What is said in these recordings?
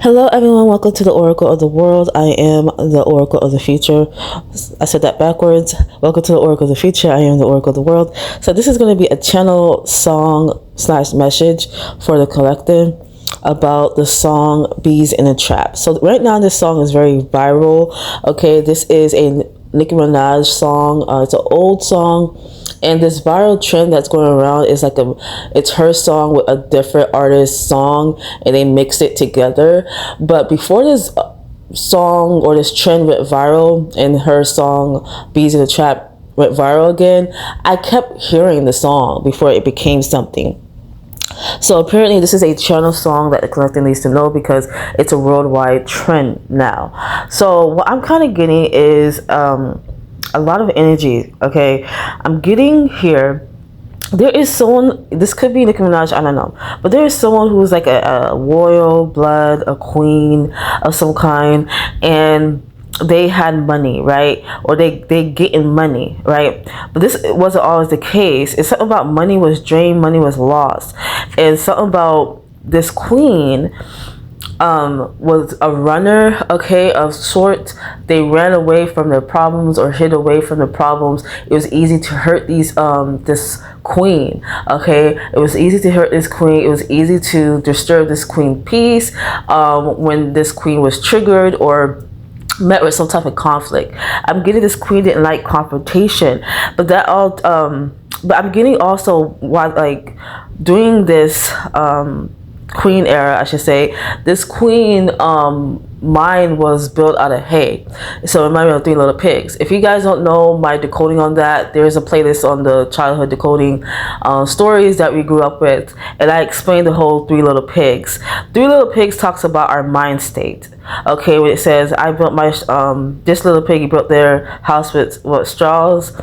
Hello everyone, welcome to the Oracle of the World. I am the Oracle of the Future. I said that backwards. Welcome to the Oracle of the Future. I am the Oracle of the World. So this is going to be a channel song / message for the collective about the song Beez in a Trap. So right now this song is very viral. Okay, this is a Nicki Minaj song. It's an old song. And this viral trend that's going around is it's her song with a different artist's song, and they mixed it together. But before this song or this trend went viral and her song Beez in the Trap went viral again, I kept hearing the song before it became something. So apparently this is a channel song that the collective needs to know because it's a worldwide trend now. So what I'm kind of getting is a lot of energy. Okay, I'm getting here, there is someone, this could be Nicki Minaj, I don't know, but there is someone who's like a royal blood, a queen of some kind, and they had money, right? Or they getting money, right? But this wasn't always the case. It's something about money was drained, money was lost, and something about this queen was a runner, okay, of sorts. They ran away from their problems or hid away from the problems. It was easy to hurt this queen, okay? It was easy to hurt this queen. It was easy to disturb this queen peace when this queen was triggered or met with some type of conflict. I'm getting this queen didn't like confrontation, but that all but I'm getting also why, like, during this queen era, I should say, this queen mind was built out of hay. So it reminded me of Three Little Pigs. If you guys don't know my decoding on that, there's a playlist on the childhood decoding stories that we grew up with, and I explained the whole Three Little Pigs. Three Little Pigs talks about our mind state. Okay, when it says I built my this little piggy built their house with what, straws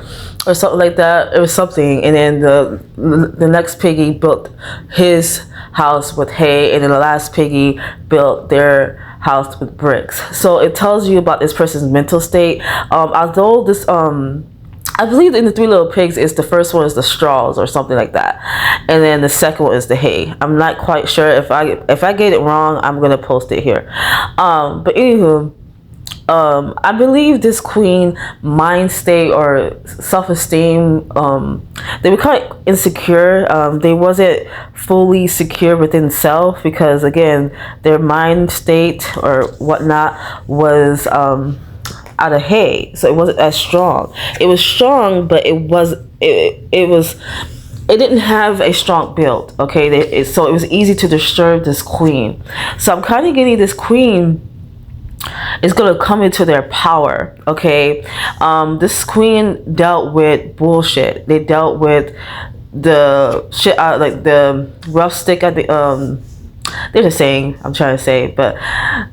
or something like that. It was something, and then the next piggy built his house with hay, and then the last piggy built their house with bricks. So it tells you about this person's mental state. Although this I believe in the Three Little Pigs is the first one is the straws or something like that, and then the second one is the hay. I'm not quite sure. If I get it wrong, I'm gonna post it here. But anywho, I believe this queen mind state or self-esteem, they were kind of insecure. They wasn't fully secure within self because, again, their mind state or whatnot was out of hay, so it wasn't as strong. It was strong, but it didn't have a strong build. Okay, so it was easy to disturb this queen. So I'm kind of getting this queen is going to come into their power. Okay, this queen dealt with bullshit. They dealt with the shit out, like the rough stick at the they're just saying, I'm trying to say, but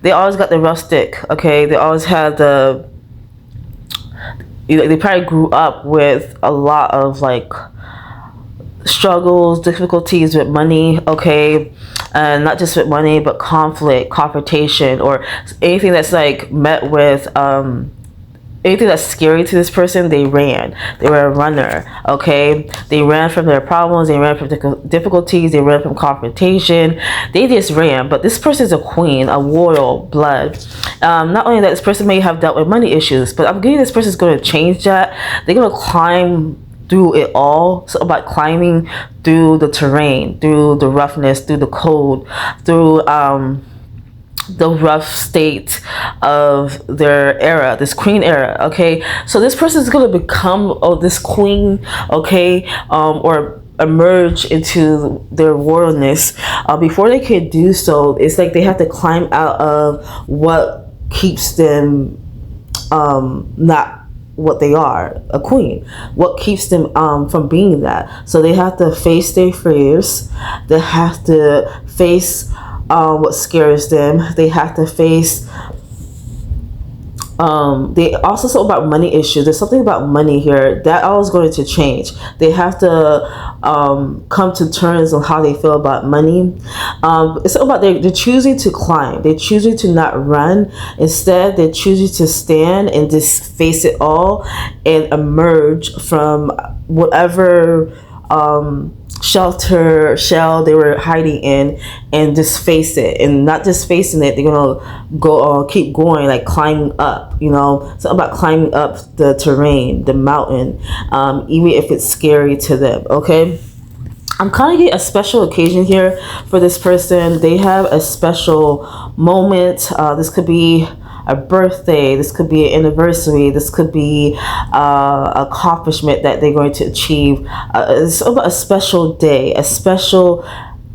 they always got the rough stick. Okay, they always had they probably grew up with a lot of like struggles, difficulties with money, okay, and not just with money, but conflict, confrontation, or anything that's like met with anything that's scary to this person. They ran. They were a runner. Okay, they ran from their problems. They ran from difficulties. They ran from confrontation. They just ran. But this person is a queen, a royal blood. Not only that, this person may have dealt with money issues, but I'm getting this person is going to change that. They're going to climb through it all. So about climbing through the terrain, through the roughness, through the cold, through the rough state of their era, this queen era. Okay, so this person is going to become this queen, okay, or emerge into their royalness. Before they could do so, it's like they have to climb out of what keeps them not what they are, a queen, what keeps them from being that. So they have to face their fears. They have to face what scares them. They have to face they also talk about money issues. There's something about money here that all is going to change. They have to come to terms on how they feel about money. It's about they're choosing to climb. They're choosing to not run. Instead, they're choosing to stand and just face it all and emerge from whatever shelter shell they were hiding in, and just face it. And not just facing it, they're gonna go keep going, like climbing up, you know, something about climbing up the terrain, the mountain, even if it's scary to them. Okay, I'm kind of getting a special occasion here for this person. They have a special moment. This could be a birthday, this could be an anniversary, this could be accomplishment that they're going to achieve. It's about a special day, a special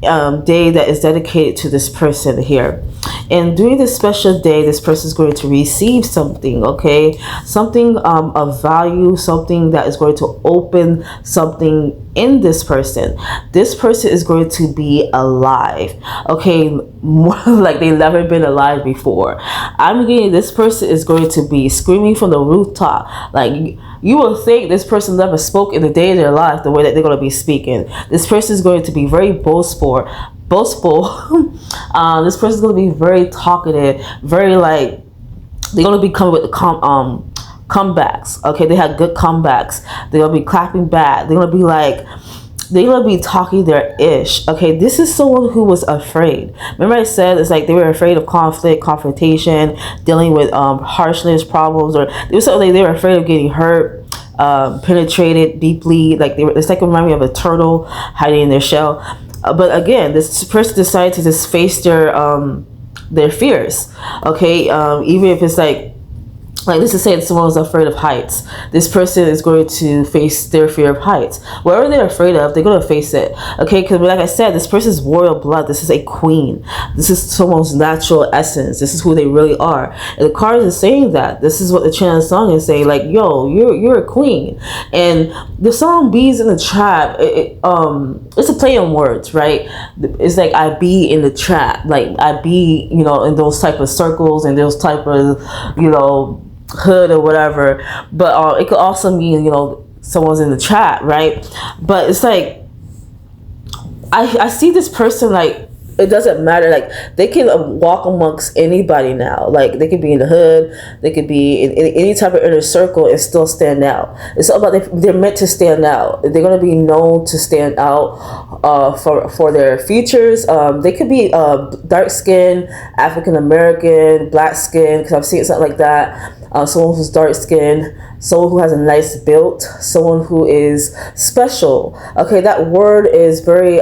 day that is dedicated to this person here. And during this special day, this person is going to receive something, okay? Something of value, something that is going to open something in this person. This person is going to be alive, okay? More like they've never been alive before. I'm getting this person is going to be screaming from the rooftop. Like, you will think this person never spoke in the day of their life the way that they're going to be speaking. This person is going to be very boastful. This person is going to be very talkative, very like, they're going to be coming with the comebacks. Okay, they had good comebacks. They're going to be clapping back. They're going to be like, they're going to be talking their ish. Okay, this is someone who was afraid. Remember I said it's like they were afraid of conflict, confrontation, dealing with harshness problems, or they were afraid of getting hurt, penetrated deeply. Like it's like remind me of a turtle hiding in their shell. But again, this person decided to just face their fears. Okay, even if it's like let's just say someone was afraid of heights. This person is going to face their fear of heights. Whatever they're afraid of, they're going to face it. Okay, because like I said, this person's royal blood. This is a queen. This is someone's natural essence. This is who they really are. And the card is saying that. This is what the channel song is saying. Like, yo, you're a queen. And the song "Beez in the Trap," it's a play on words, right? It's like I be in the trap. Like I be, you know, in those type of circles and those type of, you know, hood or whatever. But it could also mean, you know, someone's in the trap, right? But it's like I see this person, like, it doesn't matter, like they can walk amongst anybody now. Like they could be in the hood, they could be in any type of inner circle and still stand out. It's all about they're meant to stand out. They're going to be known to stand out for their features. They could be dark skin, African American, black skin, because I've seen something like that. Someone who's dark skinned, someone who has a nice build, someone who is special. Okay, that word is very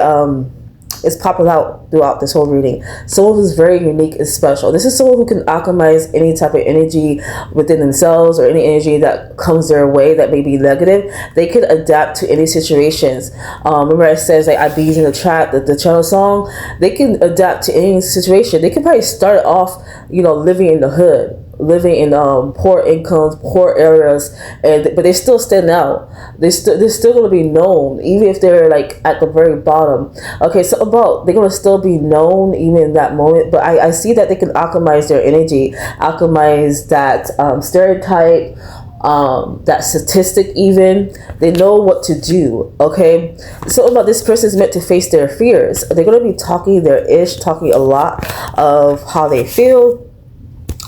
is popping out throughout this whole reading. Someone who's very unique and special. This is someone who can alchemize any type of energy within themselves, or any energy that comes their way that may be negative. They can adapt to any situations. Remember I said, like, I Beez in the Trap, the channel song. They can adapt to any situation. They can probably start off, you know, living in the hood, living in poor incomes, poor areas, but they still stand out. They're still going to be known, even if they're like at the very bottom. Okay, so they're going to still be known even in that moment. But I see that they can alchemize their energy, alchemize that stereotype, that statistic. Even they know what to do. Okay, so about this person is meant to face their fears. They're going to be talking their ish, talking a lot of how they feel,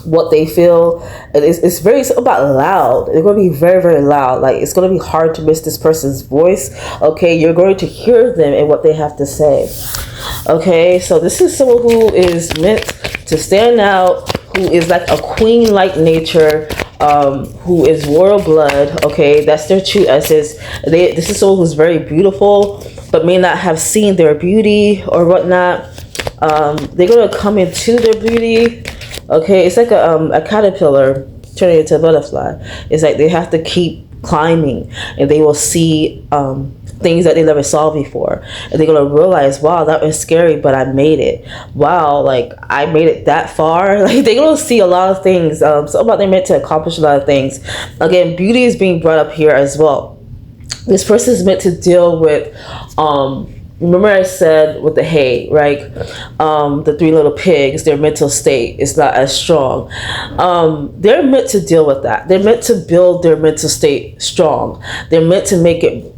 what they feel. It's very about loud. They're going to be very, very loud. Like, it's going to be hard to miss this person's voice. Okay, you're going to hear them and what they have to say. Okay, so this is someone who is meant to stand out, who is like a queen-like nature, who is royal blood. Okay, that's their true essence. This is someone who's very beautiful, but may not have seen their beauty or whatnot. They're going to come into their beauty. Okay, it's like a caterpillar turning into a butterfly. It's like they have to keep climbing, and they will see things that they never saw before, and they're gonna realize, wow, that was scary, but I made it. Wow, like I made it that far. Like they're gonna see a lot of things. So about they're meant to accomplish a lot of things. Again, beauty is being brought up here as well. This person is meant to deal with remember I said with the hay, right? The three little pigs, their mental state is not as strong. They're meant to deal with that. They're meant to build their mental state strong. They're meant to make it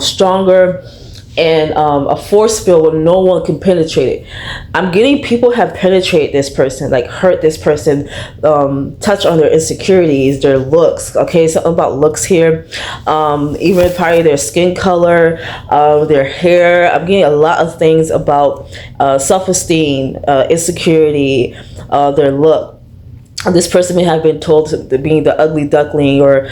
stronger, and a force field where no one can penetrate it. I'm getting people have penetrated this person, like hurt this person, touch on their insecurities, their looks. Okay, something about looks here, even probably their skin color, their hair. I'm getting a lot of things about self-esteem, insecurity, their look. This person may have been told to being the ugly duckling, or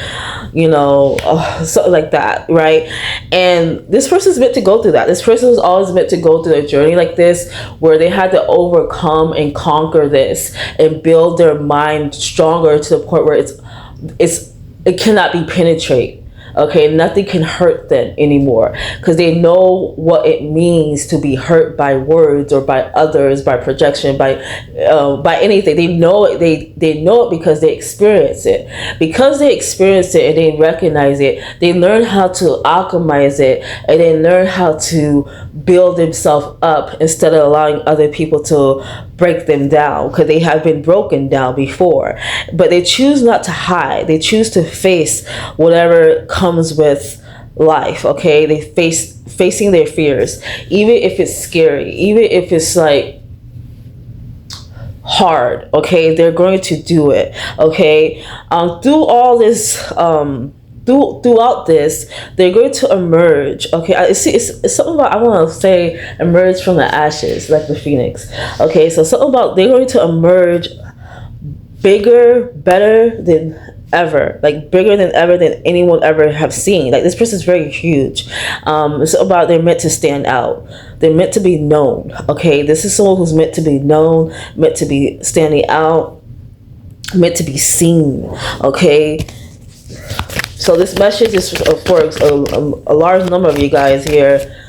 something like that, right? And this person's meant to go through that. This person was always meant to go through a journey like this, where they had to overcome and conquer this and build their mind stronger to the point where it cannot be penetrated. Okay, nothing can hurt them anymore, because they know what it means to be hurt by words or by others, by projection, by anything. They know it. They know it because they experience it. Because they experience it and they recognize it, they learn how to alchemize it, and they learn how to build themselves up instead of allowing other people to break them down, because they have been broken down before. But they choose not to hide. They choose to face whatever comes with life. Okay, they facing their fears, even if it's scary, even if it's like hard. Okay, they're going to do it. Okay, through all this throughout this, they're going to emerge. Okay, it's something about, I want to say, emerge from the ashes like the phoenix. Okay, so something about they're going to emerge bigger, better than ever, like bigger than ever, than anyone ever have seen. Like, this person's very huge. It's about, they're meant to stand out. They're meant to be known. Okay, this is someone who's meant to be known, meant to be standing out, meant to be seen. Okay, so this message is for a large number of you guys here.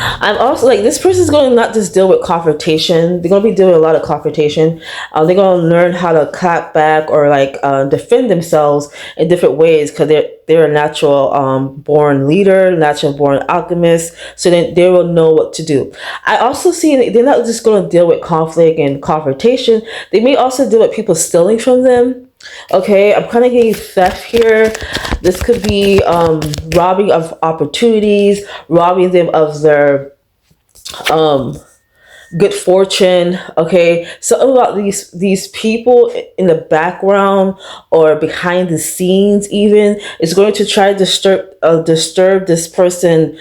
I'm also like, this person's going to not just deal with confrontation. They're going to be dealing with a lot of confrontation. They're going to learn how to clap back, or like defend themselves in different ways, because they're a natural born leader, natural born alchemist. So then they will know what to do. I also see they're not just going to deal with conflict and confrontation. They may also deal with people stealing from them. Okay, I'm kind of getting theft here. This could be robbing of opportunities, robbing them of their good fortune. Okay, so about these people in the background or behind the scenes, even, is going to try to disturb this person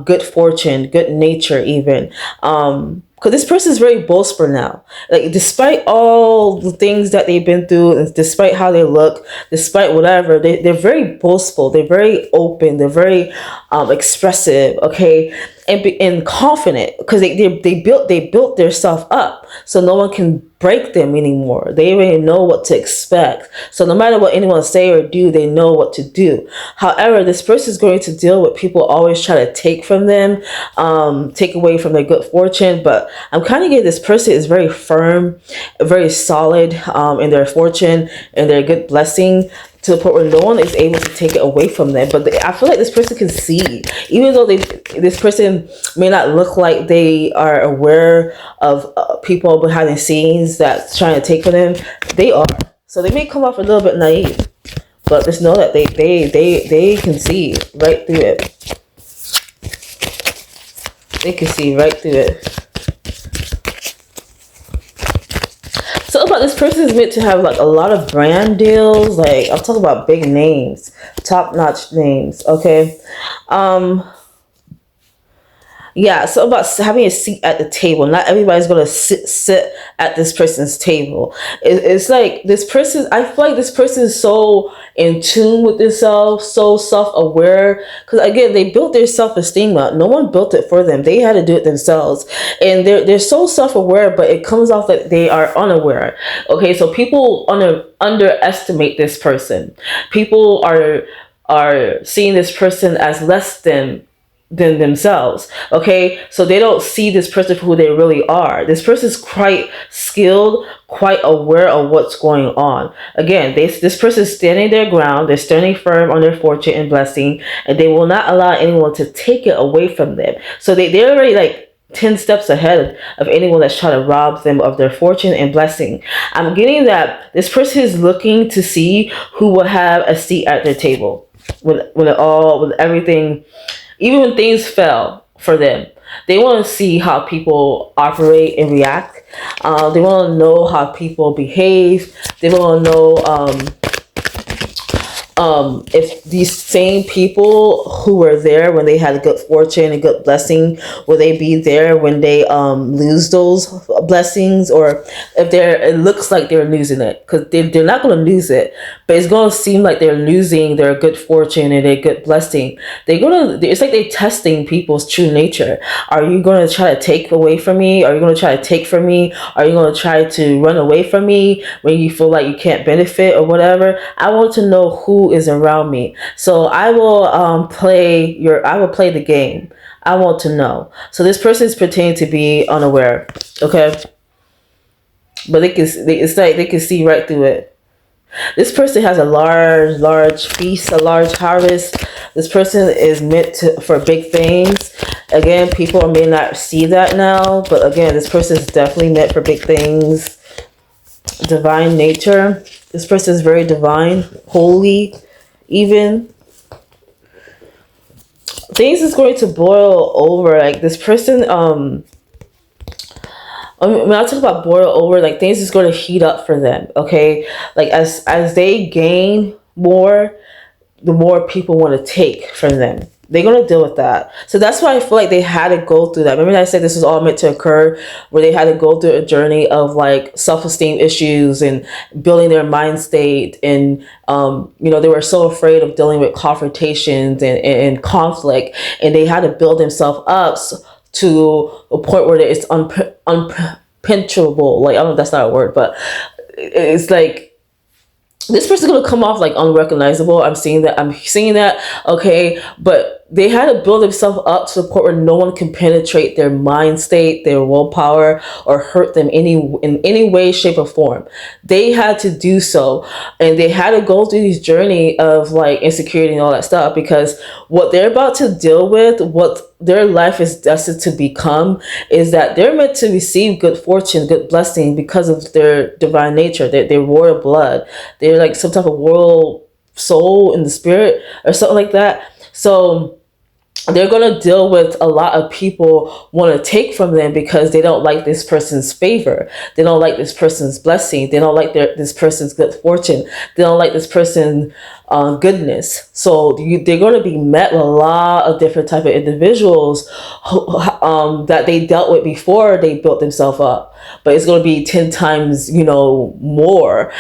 good fortune, good nature, even. Because this person is very boastful now. Like, despite all the things that they've been through, and despite how they look, despite whatever, they're very boastful. They're very open. They're very expressive. Okay, and confident, because they built their self up, so no one can break them anymore. They already know what to expect. So no matter what anyone say or do, they know what to do. However, this person is going to deal with people always try to take from them, take away from their good fortune. But I'm kind of getting this person is very firm, very solid in their fortune and their good blessing, to the point where no one is able to take it away from them. But I feel like this person can see, even though this person may not look like they are aware of people behind the scenes that's trying to take from them. They are. So they may come off a little bit naive, but just know that they can see right through it. They can see right through it. So about this person is meant to have like a lot of brand deals. Like, I'm talking about big names, top-notch names. Okay. Yeah, so about having a seat at the table. Not everybody's going to sit at this person's table. It's like this person, I feel like this person is so in tune with themselves, so self-aware. Because again, they built their self-esteem up. No one built it for them. They had to do it themselves. And they're so self-aware, but it comes off that they are unaware. Okay, so people underestimate this person. People are seeing this person as less than themselves. Okay, so they don't see this person for who they really are. This person is quite skilled, quite aware of what's going on. Again, this person is standing their ground. They're standing firm on their fortune and blessing, and they will not allow anyone to take it away from them. So they're already like 10 steps ahead of anyone that's trying to rob them of their fortune and blessing. I'm getting that this person is looking to see who will have a seat at their table. with everything, even when things fell for them, they want to see how people operate and react. They want to know how people behave. They want to know if these same people who were there when they had a good fortune and good blessing, will they be there when they lose those blessings, or if it looks like they're losing it, because they're not going to lose it, but it's going to seem like they're losing their good fortune and their good blessing. It's like they're testing people's true nature. Are you going to try to take away from me? Are you going to try to take from me? Are you going to try to run away from me when you feel like you can't benefit or whatever? I want to know who is around me, so I will play the game. I want to know. So this person is pretending to be unaware, okay, but it's like they can see right through it. This person has a large feast, a large harvest. This person is meant for big things. Again, people may not see that now, but again, this person is definitely meant for big things. Divine nature. This person is very divine, holy, even. Things is going to boil over. Like this person, when I talk about boil over, like things is going to heat up for them. Okay, like as they gain more, the more people want to take from them. They're going to deal with that. So that's why I feel like they had to go through that. Remember I said this was all meant to occur, where they had to go through a journey of like self-esteem issues and building their mind state. And, they were so afraid of dealing with confrontations and conflict. And they had to build themselves up to a point where it's unpenetrable. Like, I don't know if that's not a word, but it's like, this person's gonna come off like unrecognizable. I'm seeing that. Okay, but they had to build themselves up to the point where no one can penetrate their mind state, their willpower, or hurt them in any way, shape, or form. They had to do so, and they had to go through this journey of like insecurity and all that stuff, because what they're about to deal with, what their life is destined to become, is that they're meant to receive good fortune, good blessing, because of their divine nature, their royal blood. They're like some type of royal soul in the spirit or something like that. So they're going to deal with a lot of people want to take from them because they don't like this person's favor. They don't like this person's blessing. They don't like this person's good fortune. They don't like this person's goodness. So they're going to be met with a lot of different type of individuals that they dealt with before they built themselves up. But it's going to be 10 times, more.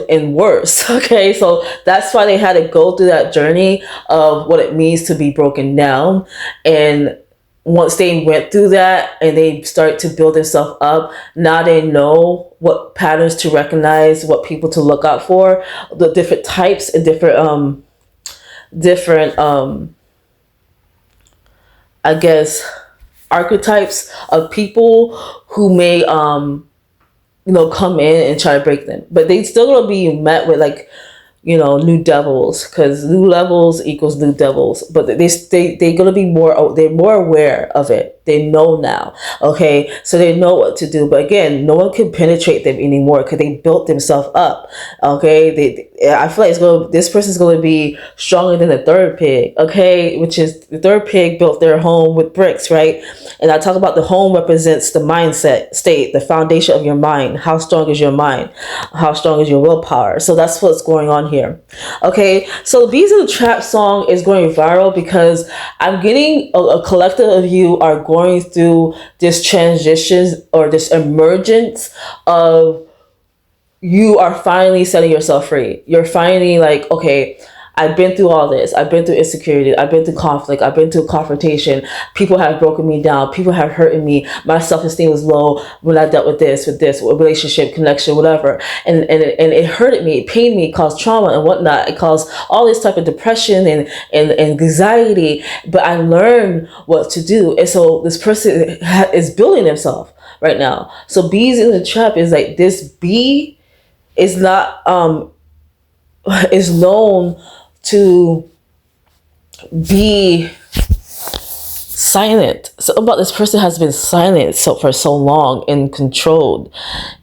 And worse. Okay. So that's why they had to go through that journey of what it means to be broken down. And once they went through that and they start to build themselves up, now they know what patterns to recognize, what people to look out for, the different types and different I guess archetypes of people who may come in and try to break them. But they still gonna be met with like new devils, because new levels equals new devils. But they're gonna be they're more aware of it. They know now. Okay, so they know what to do. But again, no one can penetrate them anymore because they built themselves up. Okay, I feel like this person's gonna be stronger than the third pig. Okay, which is the third pig built their home with bricks, right? And I talk about the home represents the mindset state, the foundation of your mind. How strong is your mind? How strong is your willpower? So that's what's going on here. Okay, so Beez in the Trap song is going viral because I'm getting a collective of you are going through this transition or this emergence of you are finally setting yourself free. You're finally like, okay, I've been through all this. I've been through insecurity. I've been through conflict. I've been through confrontation. People have broken me down. People have hurt me. My self-esteem was low when I dealt with this, relationship, connection, whatever. And it hurted me. It pained me. It caused trauma and whatnot. It caused all this type of depression and anxiety. But I learned what to do. And so this person is building himself right now. So Beez in the Trap is like, this bee is not, is known to be silent. So about this person has been silent for so long and controlled,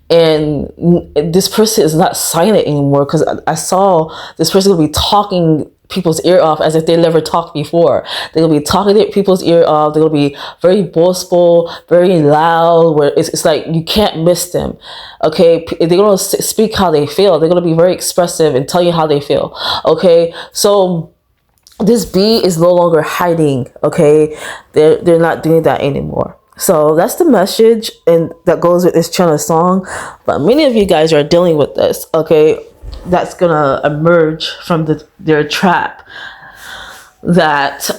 and this person is not silent anymore, because I saw this person will be talking people's ear off as if they never talked before. They'll be talking their people's ear off. They'll be very boastful, very loud, where it's like you can't miss them. Okay, they're gonna speak how they feel. They're gonna be very expressive and tell you how they feel. Okay, so this bee is no longer hiding. Okay, they're not doing that anymore. So that's the message, and that goes with this channel song. But many of you guys are dealing with this. Okay, that's gonna emerge from their trap that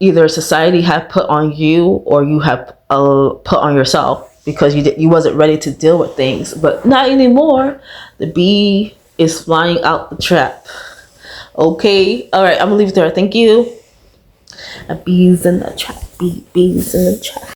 either society had put on you or you have put on yourself because you wasn't ready to deal with things. But not anymore. The bee is flying out the trap. Okay, all right, I'm gonna leave it there. Thank you. A bees in the trap. Bees in the trap.